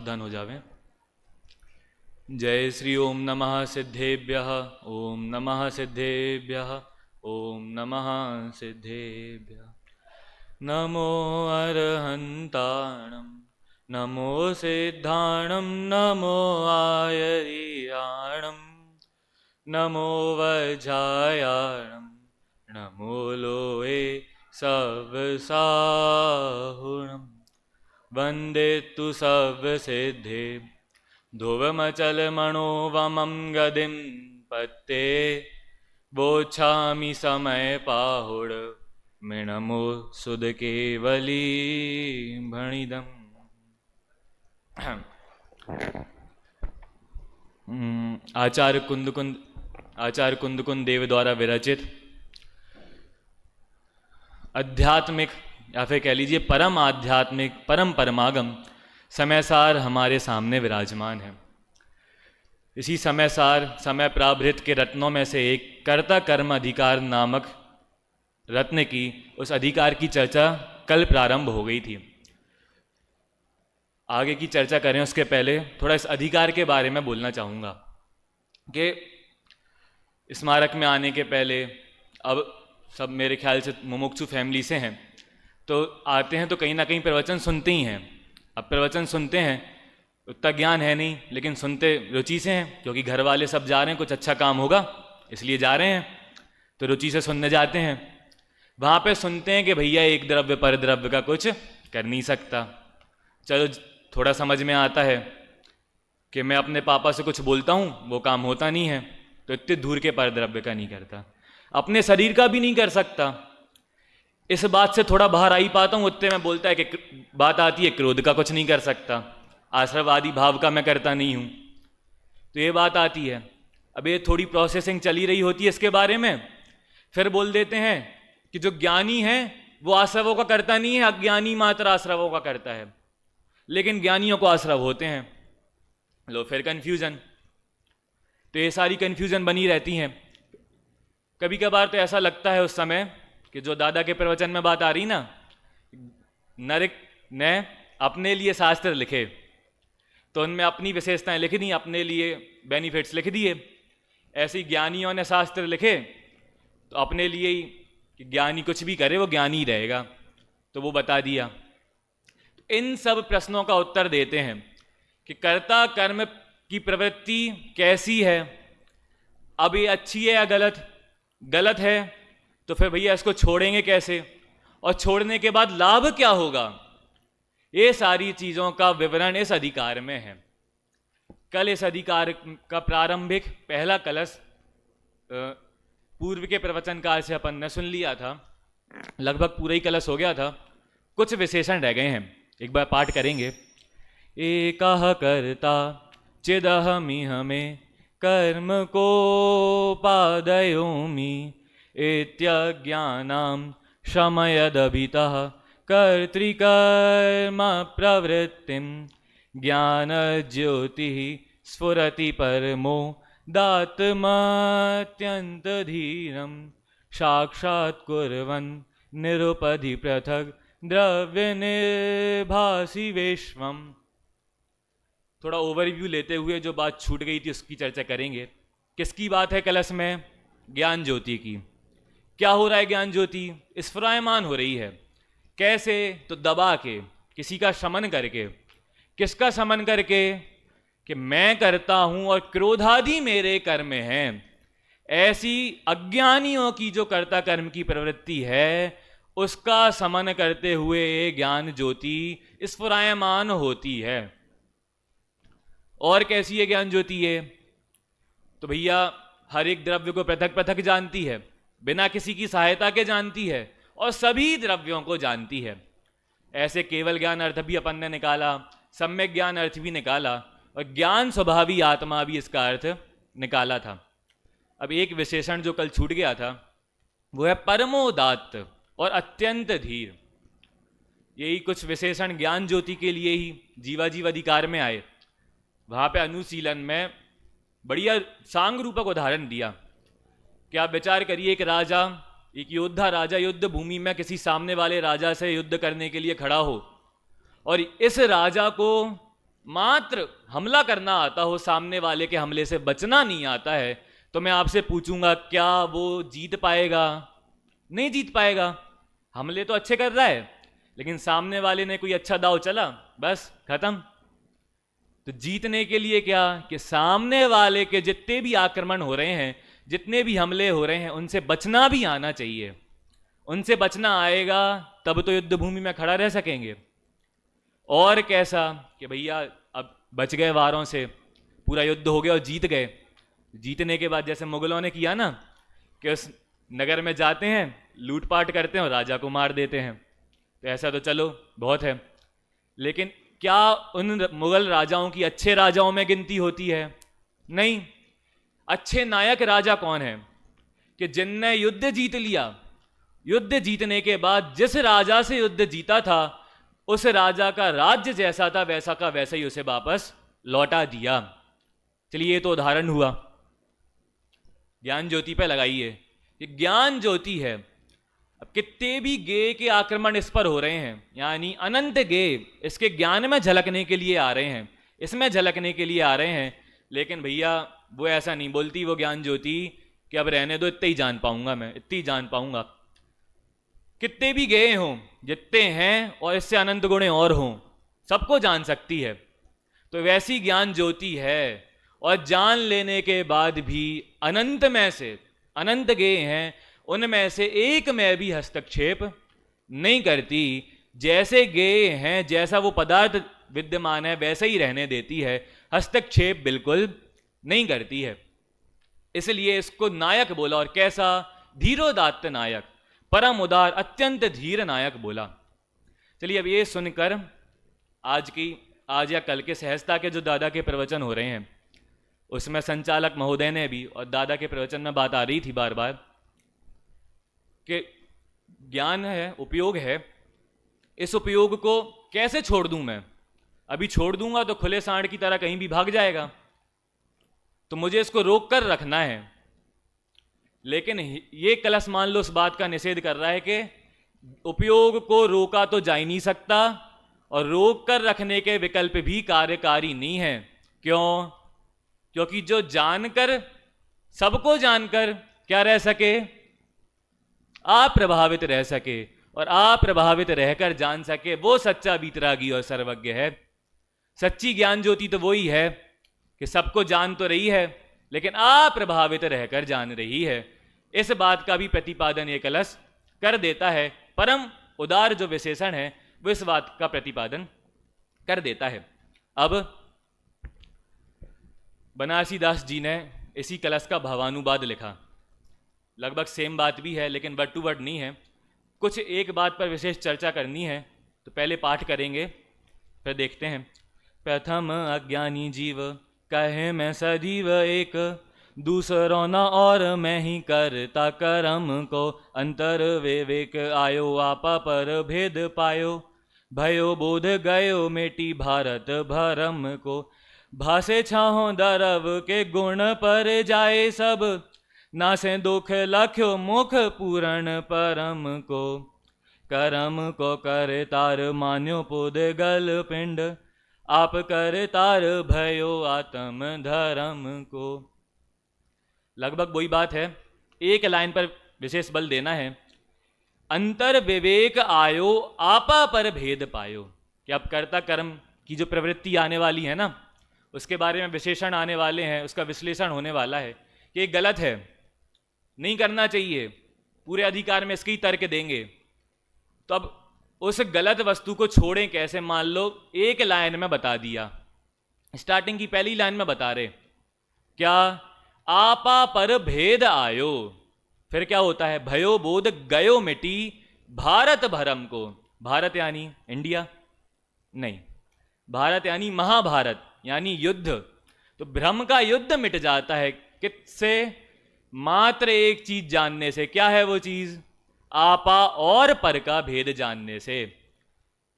सावधान हो जावे। जय श्री ओम नमः सिद्धेभ्यः, ओम नमः सिद्धेभ्यः, ओम नमः सिद्धेभ्यः। नमो अरहन्ताणं, नमो सिद्धाणं, नमो आयर्याणं, नमो वज्रायाणं, नमो लोहे सवसाहुणम्। वन्दे तु सर्वसिद्धे ध्रुवमचलमणोवमं गदिं पत्ते वोच्छामि समयपाहुड मृणमो सुदकेवली भणिदम्। आचार्य कुंद देव द्वारा विरचित आध्यात्मिक या फिर कह लीजिए परम आध्यात्मिक परम परमागम समयसार हमारे सामने विराजमान है। इसी समयसार समय प्राभृत के रत्नों में से एक कर्ता कर्म अधिकार नामक रत्न की उस अधिकार की चर्चा कल प्रारंभ हो गई थी। आगे की चर्चा करें उसके पहले थोड़ा इस अधिकार के बारे में बोलना चाहूँगा कि स्मारक में आने के पहले अब सब मेरे ख्याल से मुमुक्षु फैमिली से हैं, तो आते हैं तो कहीं ना कहीं प्रवचन सुनते ही हैं। अब प्रवचन सुनते हैं, उतना ज्ञान है नहीं, लेकिन सुनते रुचि से हैं, क्योंकि घर वाले सब जा रहे हैं, कुछ अच्छा काम होगा इसलिए जा रहे हैं, तो रुचि से सुनने जाते हैं। वहाँ पे सुनते हैं कि भैया एक द्रव्य पर द्रव्य का कुछ कर नहीं सकता। चलो थोड़ा समझ में आता है कि मैं अपने पापा से कुछ बोलता हूँ, वो काम होता नहीं है, तो इतने दूर के पर द्रव्य का नहीं करता, अपने शरीर का भी नहीं कर सकता। इस बात से थोड़ा बाहर आ ही पाता हूँ, उतने में बोलता है कि बात आती है क्रोध का कुछ नहीं कर सकता, आश्रवादी भाव का मैं करता नहीं हूँ, तो ये बात आती है। अब ये थोड़ी प्रोसेसिंग चली रही होती है इसके बारे में, फिर बोल देते हैं कि जो ज्ञानी है वो आश्रवों का करता नहीं है, अज्ञानी मात्र आश्रवों का करता है, लेकिन ज्ञानियों को आश्रव होते हैं। लो फिर कन्फ्यूजन, तो ये सारी कन्फ्यूजन बनी रहती हैं। कभी कभार तो ऐसा लगता है उस समय कि जो दादा के प्रवचन में बात आ रही ना, नरक ने अपने लिए शास्त्र लिखे तो उनमें अपनी विशेषताएं लिख दी, अपने लिए बेनिफिट्स लिख दिए। ऐसे ही ज्ञानियों ने शास्त्र लिखे तो अपने लिए ही कि ज्ञानी कुछ भी करे वो ज्ञानी रहेगा, तो वो बता दिया। इन सब प्रश्नों का उत्तर देते हैं कि कर्ता कर्म की प्रवृत्ति कैसी है, अब ये अच्छी है या गलत, गलत है तो फिर भैया इसको छोड़ेंगे कैसे, और छोड़ने के बाद लाभ क्या होगा, ये सारी चीजों का विवरण इस अधिकार में है। कल इस अधिकार का प्रारंभिक पहला कलश पूर्व के प्रवचन काल से अपन ने सुन लिया था, लगभग पूरा ही कलश हो गया था, कुछ विशेषण रह गए हैं, एक बार पाठ करेंगे। एकः कर्ता चिदहमिह में कर्म को पादयोमि इत्यज्ञानां शमयदभितः कर्तृकर्म प्रवृत्तिं ज्ञानज्योतिः स्फुरति परमो दात्मत्यन्तधीरं साक्षात् कुर्वन् निरुपधि पृथक् द्रव्यनिर्भासि विश्वम्। थोड़ा ओवरव्यू लेते हुए जो बात छूट गई थी उसकी चर्चा करेंगे। किसकी बात है कलश में? ज्ञान ज्योति की। क्या हो रहा है? ज्ञान ज्योति स्फुरायमान हो रही है। कैसे? तो दबा के, किसी का शमन करके। किसका शमन करके? कि मैं करता हूं और क्रोधादि मेरे कर्म हैं। ऐसी अज्ञानियों की जो कर्ता कर्म की प्रवृत्ति है उसका शमन करते हुए ज्ञान ज्योति स्फुरायमान होती है। और कैसी है ज्ञान ज्योति ये? तो भैया हर एक द्रव्य को पृथक पृथक जानती है, बिना किसी की सहायता के जानती है, और सभी द्रव्यों को जानती है। ऐसे केवल ज्ञान अर्थ भी अपन ने निकाला, सम्यक ज्ञान अर्थ भी निकाला, और ज्ञान स्वभावी आत्मा भी इसका अर्थ निकाला था। अब एक विशेषण जो कल छूट गया था वो है परमोदात्त और अत्यंत धीर। यही कुछ विशेषण ज्ञान ज्योति के लिए ही जीवाजीव अधिकार में आए। वहां पे अनुशीलन में बढ़िया सांग रूपक उदाहरण दिया कि आप विचार करिए, एक राजा, एक योद्धा राजा युद्ध भूमि में किसी सामने वाले राजा से युद्ध करने के लिए खड़ा हो, और इस राजा को मात्र हमला करना आता हो, सामने वाले के हमले से बचना नहीं आता है, तो मैं आपसे पूछूंगा क्या वो जीत पाएगा? नहीं जीत पाएगा। हमले तो अच्छे कर रहा है, लेकिन सामने वाले ने कोई अच्छा दाव चला, बस खत्म। तो जीतने के लिए क्या कि सामने वाले के जितने भी आक्रमण हो रहे हैं, जितने भी हमले हो रहे हैं, उनसे बचना भी आना चाहिए। उनसे बचना आएगा तब तो युद्ध भूमि में खड़ा रह सकेंगे। और कैसा कि भैया अब बच गए वारों से, पूरा युद्ध हो गया और जीत गए। जीतने के बाद जैसे मुगलों ने किया ना कि उस नगर में जाते हैं, लूटपाट करते हैं और राजा को मार देते हैं, तो ऐसा तो चलो बहुत है, लेकिन क्या उन मुगल राजाओं की अच्छे राजाओं में गिनती होती है? नहीं। अच्छे नायक राजा कौन है कि जिनने युद्ध जीत लिया, युद्ध जीतने के बाद जिस राजा से युद्ध जीता था, उस राजा का राज्य जैसा था वैसा का वैसा ही उसे वापस लौटा दिया। चलिए ये तो उदाहरण हुआ। ज्ञान ज्योति पे लगाइए, ये ज्ञान ज्योति है। अब कितने भी गे के आक्रमण इस पर हो रहे हैं, यानी अनंत गे इसके ज्ञान में झलकने के लिए आ रहे हैं, इसमें झलकने के लिए आ रहे हैं, लेकिन भैया वो ऐसा नहीं बोलती वो ज्ञान ज्योति कि अब रहने दो, इतने ही जान पाऊंगा मैं, इतनी ही जान पाऊंगा। कितने भी गए हों, जितने हैं और इससे अनंत गुणे और हों, सबको जान सकती है। तो वैसी ज्ञान ज्योति है, और जान लेने के बाद भी अनंत में से अनंत गे हैं, उनमें से एक में भी हस्तक्षेप नहीं करती। जैसे गे हैं, जैसा वो पदार्थ विद्यमान है वैसे ही रहने देती है, हस्तक्षेप बिल्कुल नहीं करती है। इसलिए इसको नायक बोला। और कैसा? धीरोदात्त नायक, परम उदार, अत्यंत धीर नायक बोला। चलिए अब ये सुनकर आज या कल के सहजता के जो दादा के प्रवचन हो रहे हैं, उसमें संचालक महोदय ने भी और दादा के प्रवचन में बात आ रही थी बार बार कि ज्ञान है, उपयोग है, इस उपयोग को कैसे छोड़ दूं मैं? अभी छोड़ दूंगा तो खुले सांड की तरह कहीं भी भाग जाएगा, तो मुझे इसको रोक कर रखना है। लेकिन ये कलश मान लो उस बात का निषेध कर रहा है कि उपयोग को रोका तो जा ही नहीं सकता, और रोक कर रखने के विकल्प भी कार्यकारी नहीं है। क्यों? क्योंकि जो जानकर, सबको जानकर क्या रह सके? आप प्रभावित रह सके, और आप प्रभावित रहकर जान सके, वो सच्चा बीतरागी और सर्वज्ञ है। सच्ची ज्ञान ज्योति तो वही है कि सबको जान तो रही है, लेकिन आप प्रभावित रहकर जान रही है। इस बात का भी प्रतिपादन ये कलश कर देता है। परम उदार जो विशेषण है वो इस बात का प्रतिपादन कर देता है। अब बनारसी दास जी ने इसी कलश का भावानुवाद लिखा। लगभग सेम बात भी है, लेकिन वर्ड टू वर्ड नहीं है। कुछ एक बात पर विशेष चर्चा करनी है, तो पहले पाठ करेंगे, फिर देखते हैं। प्रथम अज्ञानी जीव कहे मैं सजीव एक, दूसरों न और मैं ही करता करम को, अंतर विवेक आयो आपा पर भेद पायो, भयो बोध गयो मेटी भारत भरम को, भासे छाहो दरव के गुण पर जाए सब, नासे दुख लख्यो मुख पूरण परम को, करम को कर तार मान्यो पुद गल पिंड, आप कर तार भयो आत्म धर्म को। लगभग वही बात है, एक लाइन पर विशेष बल देना है। अंतर विवेक आयो आपा पर भेद पायो, कि अब कर्ता कर्म की जो प्रवृत्ति आने वाली है ना, उसके बारे में विशेषण आने वाले हैं, उसका विश्लेषण होने वाला है कि गलत है, नहीं करना चाहिए, पूरे अधिकार में इसके ही तर्क देंगे। तो अब उस गलत वस्तु को छोड़ें कैसे? मान लो एक लाइन में बता दिया, स्टार्टिंग की पहली लाइन में बता रहे क्या? आपा पर भेद आयो, फिर क्या होता है? भयो बोध गयो मिटी भारत भरम को। भारत यानी इंडिया नहीं, भारत यानी महाभारत यानी युद्ध। तो भ्रम का युद्ध मिट जाता है किससे? मात्र एक चीज जानने से। क्या है वो चीज? आपा और पर का भेद जानने से।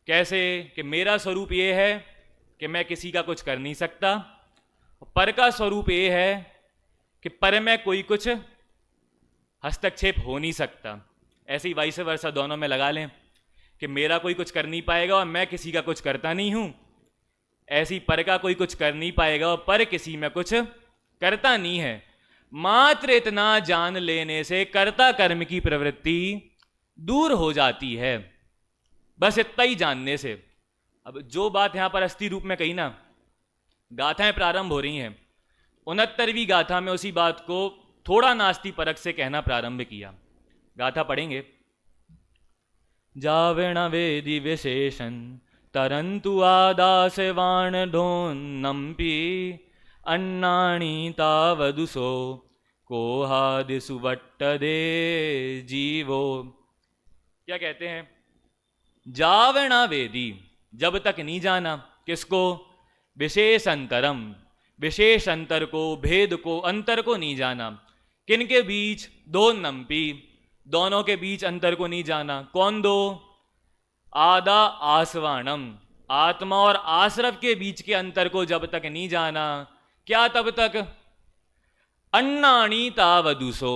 कैसे? कि मेरा स्वरूप ये है कि मैं किसी का कुछ कर नहीं सकता, पर का स्वरूप ये है कि पर में कोई कुछ हस्तक्षेप हो नहीं सकता। ऐसे ही वाइस वर्सा दोनों में लगा लें कि मेरा कोई कुछ कर नहीं पाएगा और मैं किसी का कुछ करता नहीं हूं। ऐसी पर का कोई कुछ कर नहीं पाएगा और पर किसी में कुछ करता नहीं है। मात्र इतना जान लेने से कर्ता कर्म की प्रवृत्ति दूर हो जाती है, बस इतना ही जानने से। अब जो बात यहां पर अस्थि रूप में कही ना, गाथाएं प्रारंभ हो रही हैं, 69वीं गाथा में उसी बात को थोड़ा नास्ति परक से कहना प्रारंभ किया। गाथा पढ़ेंगे। जावेण वेदी विशेषण तरंतु आदासवाण ढोन्नम्पि अन्नाणी तावदुसो कोहादिसु वट्टदे जीवो। क्या कहते हैं? जावेणा वेदी, जब तक नहीं जाना किसको? विशेष अंतरम, विशेष अंतर को, भेद को, अंतर को नहीं जाना। किनके बीच? दो नम्पी, दोनों के बीच अंतर को नहीं जाना। कौन दो? आदा आसवाणम, आत्मा और आश्रव के बीच के अंतर को जब तक नहीं जाना, क्या तब तक? अन्नाणी तावदुसो,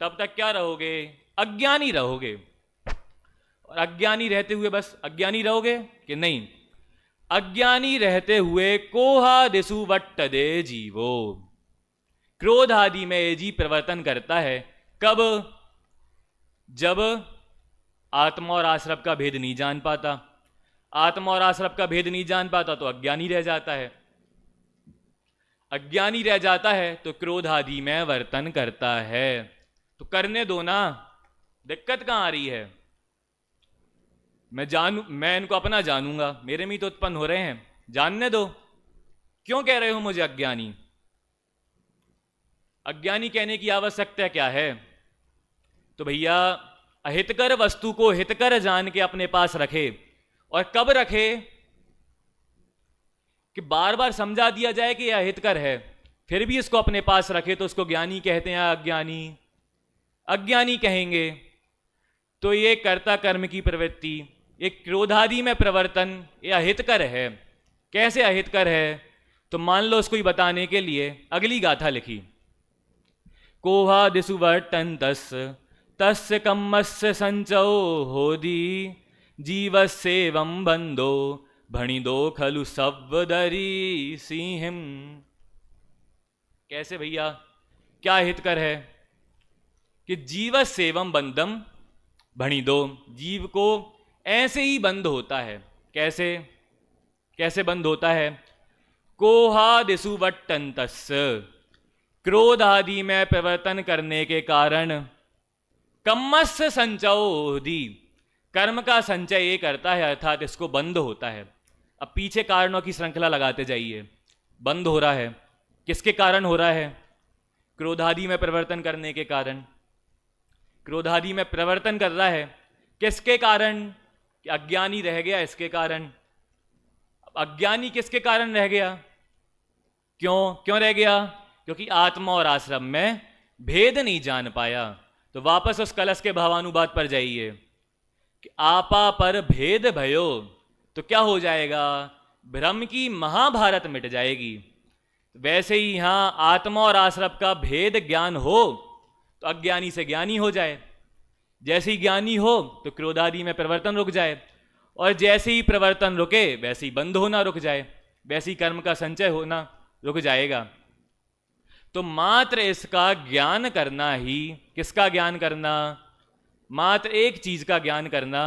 तब तक क्या रहोगे? अज्ञानी रहोगे। और अज्ञानी रहते हुए बस अज्ञानी रहोगे कि नहीं? अज्ञानी रहते हुए कोहादिसु वट्टदे जीवो, क्रोध आदि में ये जीव प्रवर्तन करता है। कब? जब आत्मा और आश्रव का भेद नहीं जान पाता। आत्मा और आश्रव का भेद नहीं जान पाता तो अज्ञानी रह जाता है। अज्ञानी रह जाता है तो क्रोध आदि में वर्तन करता है। तो करने दो ना, दिक्कत कहां आ रही है? मैं इनको अपना जानूंगा, मेरे में तो उत्पन्न हो रहे हैं, जानने दो। क्यों कह रहे हो मुझे अज्ञानी? अज्ञानी कहने की आवश्यकता क्या है? तो भैया अहितकर वस्तु को हितकर जान के अपने पास रखे। और कब रखे? कि बार बार समझा दिया जाए कि यह अहितकर है, फिर भी इसको अपने पास रखे, तो उसको ज्ञानी कहते हैं? अज्ञानी, अज्ञानी कहेंगे। तो ये कर्ता कर्म की प्रवृत्ति, एक क्रोधादि में प्रवर्तन, ये अहितकर है। कैसे अहितकर है? तो मान लो उसको ही बताने के लिए अगली गाथा लिखी। कोहादिसु वर्तन्तस्य तस्य कम्मस्य संचो होदी जीवस्येवं बंधो भणिदो खलु सव्वदरी सिंहिम। कैसे भैया? क्या हितकर है? कि जीवस्येवं बंधम भणिदो, जीव को ऐसे ही बंध होता है। कैसे? कैसे बंध होता है? कोहादिसु वट्टन्तस्य, क्रोध आदि में प्रवर्तन करने के कारण, कम्मस्य संचयोधि, कर्म का संचय ये करता है, अर्थात इसको बंध होता है। अब पीछे कारणों की श्रृंखला लगाते जाइए। बंद हो रहा है, किसके कारण हो रहा है? क्रोधादि में प्रवर्तन करने के कारण। क्रोधादि में प्रवर्तन कर रहा है किसके कारण? कि अज्ञानी रह गया, इसके कारण। अब अज्ञानी किसके कारण रह गया? क्यों रह गया? क्योंकि आत्मा और आश्रम में भेद नहीं जान पाया। तो वापस उस कलश के भावानुवाद पर जाइए कि आपा पर भेद भयो, तो क्या हो जाएगा? भ्रम की महाभारत मिट जाएगी। वैसे ही यहां आत्मा और आश्रम का भेद ज्ञान हो तो अज्ञानी से ज्ञानी हो जाए। जैसे ही ज्ञानी हो तो क्रोधादि में प्रवर्तन रुक जाए, और जैसे ही प्रवर्तन रुके वैसे ही बंद होना रुक जाए, वैसे ही कर्म का संचय होना रुक जाएगा। तो मात्र इसका ज्ञान करना ही, किसका ज्ञान करना? मात्र एक चीज का ज्ञान करना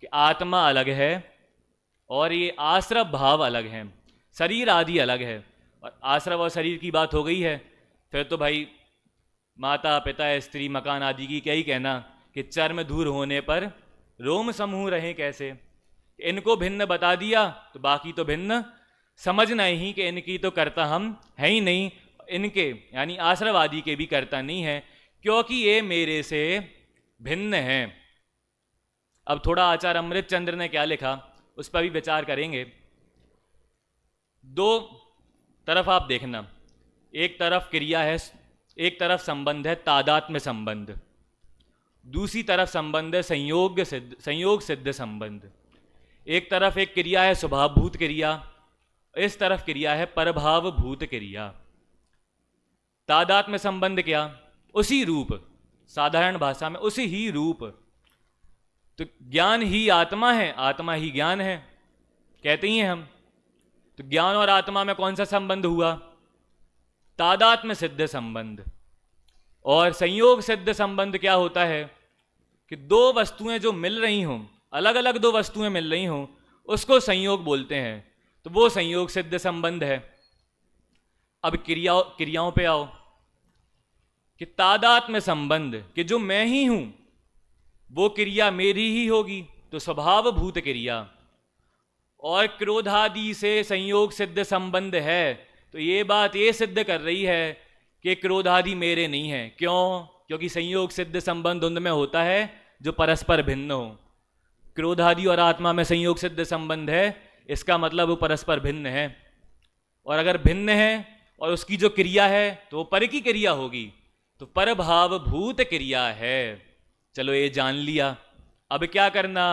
कि आत्मा अलग है और ये आश्रव भाव अलग है, शरीर आदि अलग है। और आश्रव और शरीर की बात हो गई है, फिर तो भाई माता पिता स्त्री मकान आदि की क्या ही कहना कि चर्म दूर होने पर रोम समूह रहे कैसे। इनको भिन्न बता दिया तो बाकी तो भिन्न समझना ही कि इनकी तो कर्ता हम है ही नहीं, इनके यानी आश्रव आदि के भी कर्ता नहीं है, क्योंकि ये मेरे से भिन्न हैं। अब थोड़ा आचार्य अमृत चंद्र ने क्या लिखा उस पर भी विचार करेंगे। दो तरफ आप देखना, एक तरफ क्रिया है, एक तरफ संबंध है तादात्म्य संबंध, दूसरी तरफ संबंध है संयोग सिद्ध संबंध। एक तरफ एक क्रिया है स्वभावभूत क्रिया, इस तरफ क्रिया है परभाव भूत क्रिया। तादात्म्य संबंध क्या? उसी रूप, साधारण भाषा में उसी ही रूप। तो ज्ञान ही आत्मा है, आत्मा ही ज्ञान है कहते ही हैं हम। तो ज्ञान और आत्मा में कौन सा संबंध हुआ? तादात्म्य सिद्ध संबंध। और संयोग सिद्ध संबंध क्या होता है? कि दो वस्तुएं जो मिल रही हों, अलग अलग दो वस्तुएं मिल रही हों, उसको संयोग बोलते हैं, तो वो संयोग सिद्ध संबंध है। अब क्रियाओं पे आओ कि तादात्म्य संबंध, कि जो मैं ही हूं वो क्रिया मेरी ही होगी, तो स्वभाव भूत क्रिया। और क्रोधादि से संयोग सिद्ध संबंध है, तो ये बात ये सिद्ध कर रही है कि क्रोधादि मेरे नहीं है। क्यों? क्योंकि संयोग सिद्ध संबंध उनमें होता है जो परस्पर भिन्न हो। क्रोधादि और आत्मा में संयोग सिद्ध संबंध है, इसका मतलब वो परस्पर भिन्न है। और अगर भिन्न है और उसकी जो क्रिया है तो वो पर की क्रिया होगी, तो परभाव भूत क्रिया है। चलो ये जान लिया। अब क्या करना?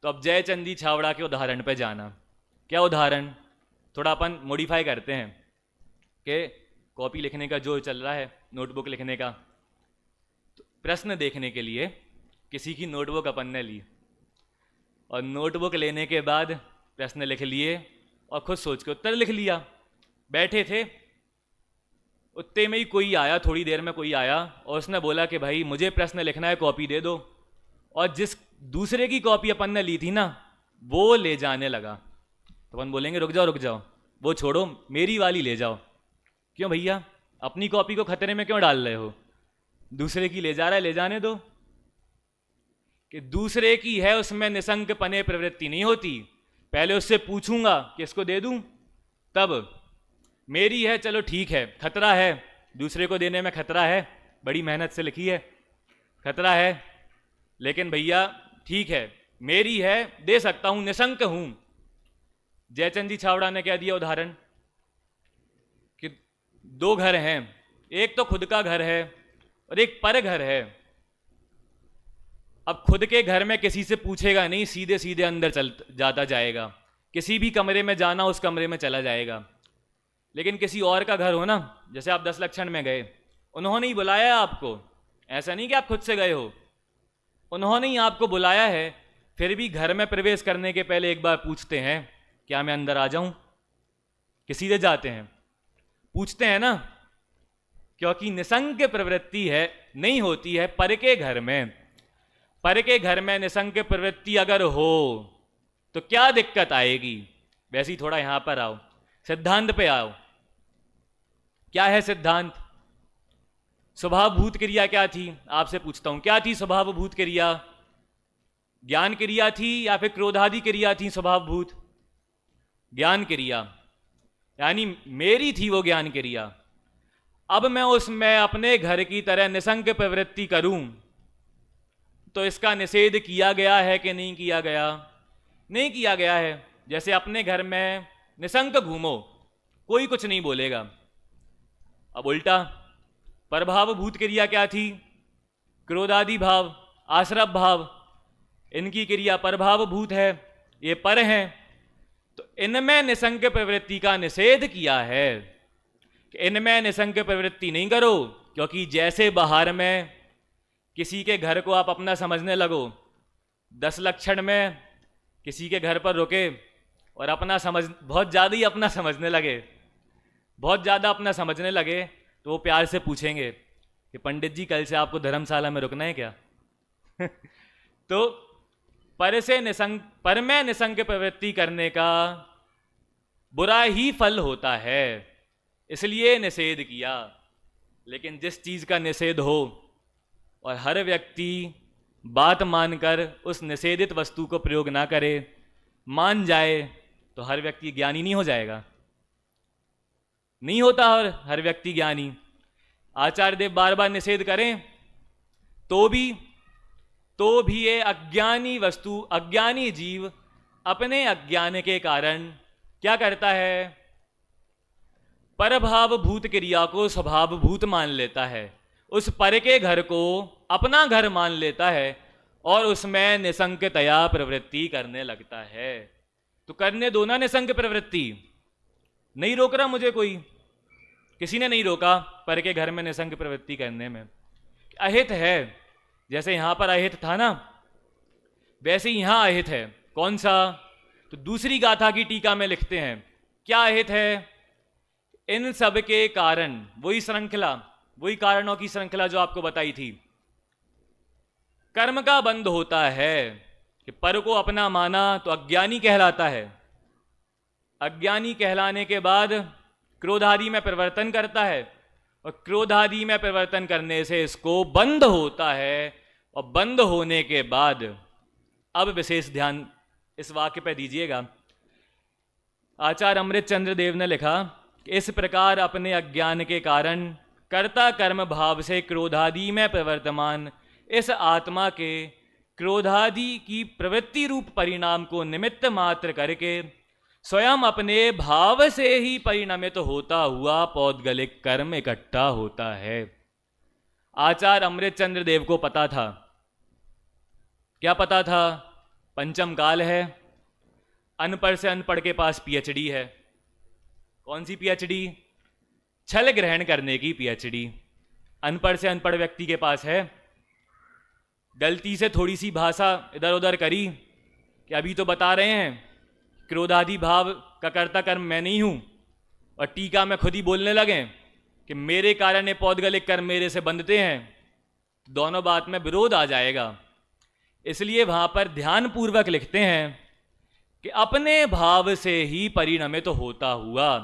तो अब जयचंदी छावड़ा के उदाहरण पे जाना। क्या उदाहरण? थोड़ा अपन मॉडिफाई करते हैं कि कॉपी लिखने का जो चल रहा है, नोटबुक लिखने का, तो प्रश्न देखने के लिए किसी की नोटबुक अपन ने ली और नोटबुक लेने के बाद प्रश्न लिख लिए और खुद सोच के उत्तर लिख लिया। बैठे थे, उतने में ही कोई आया, थोड़ी देर में कोई आया और उसने बोला कि भाई मुझे प्रश्न लिखना है, कॉपी दे दो। और जिस दूसरे की कॉपी अपन ने ली थी ना, वो ले जाने लगा। तो अपन बोलेंगे रुक जाओ, वो छोड़ो, मेरी वाली ले जाओ। क्यों भैया, अपनी कॉपी को खतरे में क्यों डाल रहे हो? दूसरे की ले जा रहा है, ले जाने दो। कि दूसरे की है उसमें निसंक पने प्रवृत्ति नहीं होती। पहले उससे पूछूंगा कि इसको दे दूं, तब मेरी है, चलो ठीक है, खतरा है, दूसरे को देने में खतरा है, बड़ी मेहनत से लिखी है, खतरा है, लेकिन भैया ठीक है, मेरी है, दे सकता हूं, निसंक हूं। जयचंद जी छावड़ा ने क्या दिया उदाहरण कि दो घर हैं, एक तो खुद का घर है और एक पर घर है। अब खुद के घर में किसी से पूछेगा नहीं, सीधे सीधे अंदर चल जाता जाएगा, किसी भी कमरे में जाना उस कमरे में चला जाएगा। लेकिन किसी और का घर हो ना, जैसे आप 10 लक्षण में गए, उन्होंने ही बुलाया आपको, ऐसा नहीं कि आप खुद से गए हो, उन्होंने ही आपको बुलाया है, फिर भी घर में प्रवेश करने के पहले एक बार पूछते हैं क्या मैं अंदर आ जाऊं? कि सीधे जाते हैं? पूछते हैं ना, क्योंकि निसंक प्रवृत्ति है, नहीं होती है पर के घर में। पर के घर में निसंक प्रवृत्ति अगर हो तो क्या दिक्कत आएगी? वैसे ही थोड़ा यहां पर आओ, सिद्धांत पे आओ। क्या है सिद्धांत? स्वभावभूत क्रिया क्या थी? आपसे पूछता हूं, क्या थी स्वभावभूत क्रिया? ज्ञान क्रिया थी या फिर क्रोधादि क्रिया थी? स्वभावभूत ज्ञान क्रिया, यानी मेरी थी वो ज्ञान क्रिया। अब मैं उसमें अपने घर की तरह निसंक प्रवृत्ति करूं तो इसका निषेध किया गया है कि नहीं किया गया? नहीं किया गया है। जैसे अपने घर में निसंक घूमो, कोई कुछ नहीं बोलेगा। अब उल्टा परभाव भूत क्रिया क्या थी? क्रोधादि भाव, आश्रव भाव, इनकी क्रिया परभाव भूत है, ये पर हैं, तो इनमें निसंक प्रवृत्ति का निषेध किया है कि इनमें निसंक प्रवृत्ति नहीं करो। क्योंकि जैसे बाहर में किसी के घर को आप अपना समझने लगो, 10 लक्षण में किसी के घर पर रुके और अपना समझ, बहुत ज़्यादा ही अपना समझने लगे, बहुत ज़्यादा अपना समझने लगे, तो वो प्यार से पूछेंगे कि पंडित जी कल से आपको धर्मशाला में रुकना है क्या? तो पर में निसंक प्रवृत्ति करने का बुरा ही फल होता है, इसलिए निषेध किया। लेकिन जिस चीज का निषेध हो और हर व्यक्ति बात मानकर उस निषेधित वस्तु को प्रयोग ना करे, मान जाए, तो हर व्यक्ति ज्ञानी नहीं हो जाएगा? नहीं होता और हर व्यक्ति ज्ञानी। आचार्य देव बार बार निषेध करें तो भी ये अज्ञानी वस्तु, अज्ञानी जीव अपने अज्ञान के कारण क्या करता है? परभाव भूत क्रिया को स्वभाव भूत मान लेता है, उस पर के घर को अपना घर मान लेता है और उसमें निसंकतया प्रवृत्ति करने लगता है। तो करने दो ना निसंक प्रवृत्ति, नहीं रोक रहा मुझे कोई, किसी ने नहीं रोका पर के घर में निसंक प्रवृत्ति करने में। अहित है, जैसे यहां पर अहित था ना, वैसे ही यहां अहित है। कौन सा? तो दूसरी गाथा की टीका में लिखते हैं, क्या हित है? इन सब के कारण, वही श्रृंखला, वही कारणों की श्रृंखला जो आपको बताई थी, कर्म का बंध होता है कि पर को अपना माना तो अज्ञानी कहलाता है। अज्ञानी कहलाने के बाद क्रोधादि में परिवर्तन करता है, और क्रोधादि में परिवर्तन करने से इसको बंध होता है, और बंध होने के बाद, अब विशेष ध्यान इस वाक्य पर दीजिएगा, आचार्य अमृतचंद्र देव ने लिखा कि इस प्रकार अपने अज्ञान के कारण कर्ता कर्म भाव से क्रोधादि में प्रवर्तमान इस आत्मा के क्रोधादि की प्रवृत्ति रूप परिणाम को निमित्त मात्र करके स्वयं अपने भाव से ही परिणमित होता हुआ पौद्गलिक कर्म इकट्ठा होता है। आचार्य अमृतचंद्र देव को पता था, क्या पता था? पंचम काल है, अनपढ़ से अनपढ़ के पास पीएचडी है। कौन सी पीएचडी? छल ग्रहण करने की पीएचडी। अनपढ़ से अनपढ़ व्यक्ति के पास है। गलती से थोड़ी सी भाषा इधर उधर करी कि अभी तो बता रहे हैं क्रोधादि भाव का कर्ता कर्म मैं नहीं हूं, और टीका में खुद ही बोलने लगे कि मेरे कारण ये पौद्गलिक कर्म मेरे से बंधते हैं, दोनों बात में विरोध आ जाएगा। इसलिए वहां पर ध्यान पूर्वक लिखते हैं कि अपने भाव से ही परिणमित होता हुआ,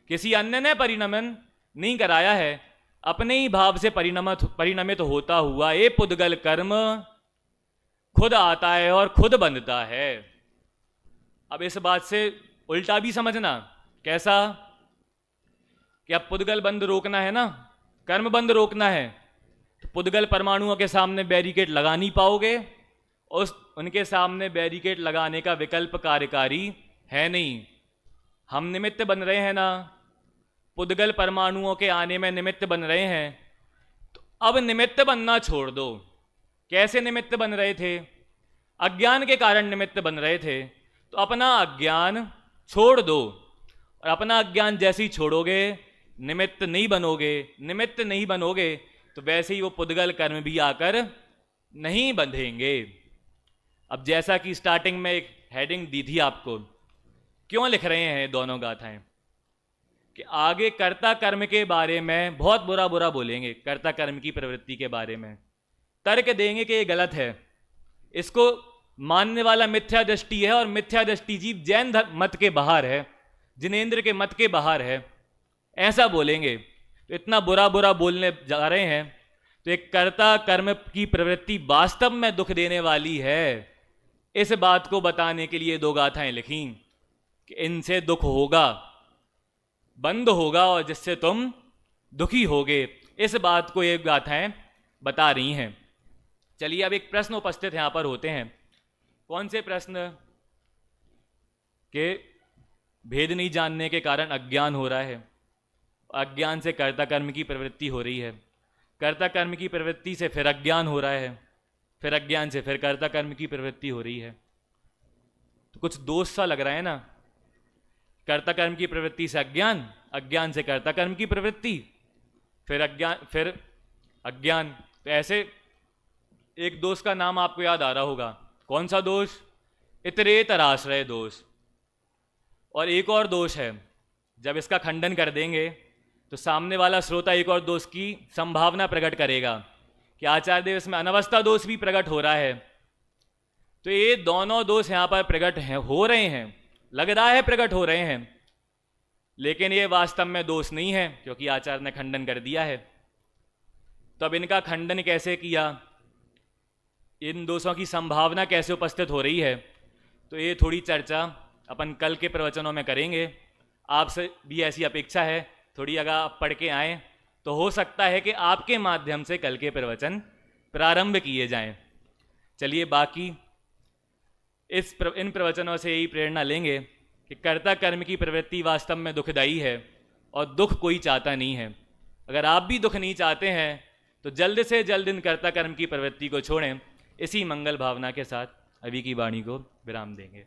किसी अन्य ने परिणमन नहीं कराया है, अपने ही भाव से परिणमित होता हुआ ये पुद्गल कर्म खुद आता है और खुद बंधता है। अब इस बात से उल्टा भी समझना, कैसा? कि अब पुद्गल बंध रोकना है ना, कर्म बंध रोकना है, तो पुद्गल परमाणुओं के सामने बैरिकेड लगा नहीं पाओगे, उनके सामने बैरिकेड लगाने का विकल्प कार्यकारी है नहीं। हम निमित्त बन रहे हैं ना, पुद्गल परमाणुओं के आने में निमित्त बन रहे हैं, तो अब निमित्त बनना छोड़ दो। कैसे निमित्त बन रहे थे? अज्ञान के कारण निमित्त बन रहे थे, तो अपना अज्ञान छोड़ दो, और अपना अज्ञान जैसे ही छोड़ोगे निमित्त नहीं बनोगे। निमित्त नहीं बनोगे तो वैसे ही वो पुद्गल कर्म भी आकर नहीं बंधेंगे। अब जैसा कि स्टार्टिंग में एक हेडिंग दी थी आपको, क्यों लिख रहे हैं दोनों गाथाएं, कि आगे कर्ता कर्म के बारे में बहुत बुरा बुरा बोलेंगे, कर्ता कर्म की प्रवृत्ति के बारे में तर्क देंगे कि ये गलत है, इसको मानने वाला मिथ्या दृष्टि है, और मिथ्या दृष्टि जीव जैन मत के बाहर है, जिनेंद्र के मत के बाहर है, ऐसा बोलेंगे। तो इतना बुरा बुरा बोलने जा रहे हैं, तो एक कर्ता कर्म की प्रवृत्ति वास्तव में दुख देने वाली है, इस बात को बताने के लिए दो गाथाएं लिखी कि इनसे दुख होगा, बंद होगा, और जिससे तुम दुखी होगे। इस बात को ये गाथाएं बता रही हैं। चलिए अब एक प्रश्न उपस्थित यहां पर होते हैं। कौन से प्रश्न? के भेद नहीं जानने के कारण अज्ञान हो रहा है, अज्ञान से कर्ता कर्म की प्रवृत्ति हो रही है, कर्ता कर्म की प्रवृत्ति से फिर अज्ञान हो रहा है, फिर अज्ञान से फिर कर्ता कर्म की प्रवृत्ति हो रही है। तो कुछ दोष सा लग रहा है ना, कर्ता कर्म की प्रवृत्ति से अज्ञान, अज्ञान से कर्ता कर्म की प्रवृत्ति, फिर अज्ञान। तो ऐसे एक दोष का नाम आपको याद आ रहा होगा। कौन सा दोष? इतरेतर आश्रय दोष। और एक और दोष है, जब इसका खंडन कर देंगे तो सामने वाला श्रोता एक और दोष की संभावना प्रकट करेगा कि आचार्य देव इसमें अनवस्था दोष भी प्रकट हो रहा है। तो ये दोनों दोष यहां पर प्रकट हो रहे हैं, लग रहा है प्रकट हो रहे हैं, लेकिन ये वास्तव में दोष नहीं है, क्योंकि आचार्य ने खंडन कर दिया है। तो अब इनका खंडन कैसे किया, इन दोषों की संभावना कैसे उपस्थित हो रही है, तो ये थोड़ी चर्चा अपन कल के प्रवचनों में करेंगे। आपसे भी ऐसी अपेक्षा है, थोड़ी अगर आप पढ़ के आएँ तो हो सकता है कि आपके माध्यम से कल के प्रवचन प्रारंभ किए जाएं। चलिए बाकी इन प्रवचनों से यही प्रेरणा लेंगे कि कर्ता कर्म की प्रवृत्ति वास्तव में दुखदायी है, और दुख कोई चाहता नहीं है। अगर आप भी दुख नहीं चाहते हैं तो जल्द से जल्द इन कर्ता कर्म की प्रवृत्ति को छोड़ें। इसी मंगल भावना के साथ अभी की वाणी को विराम देंगे।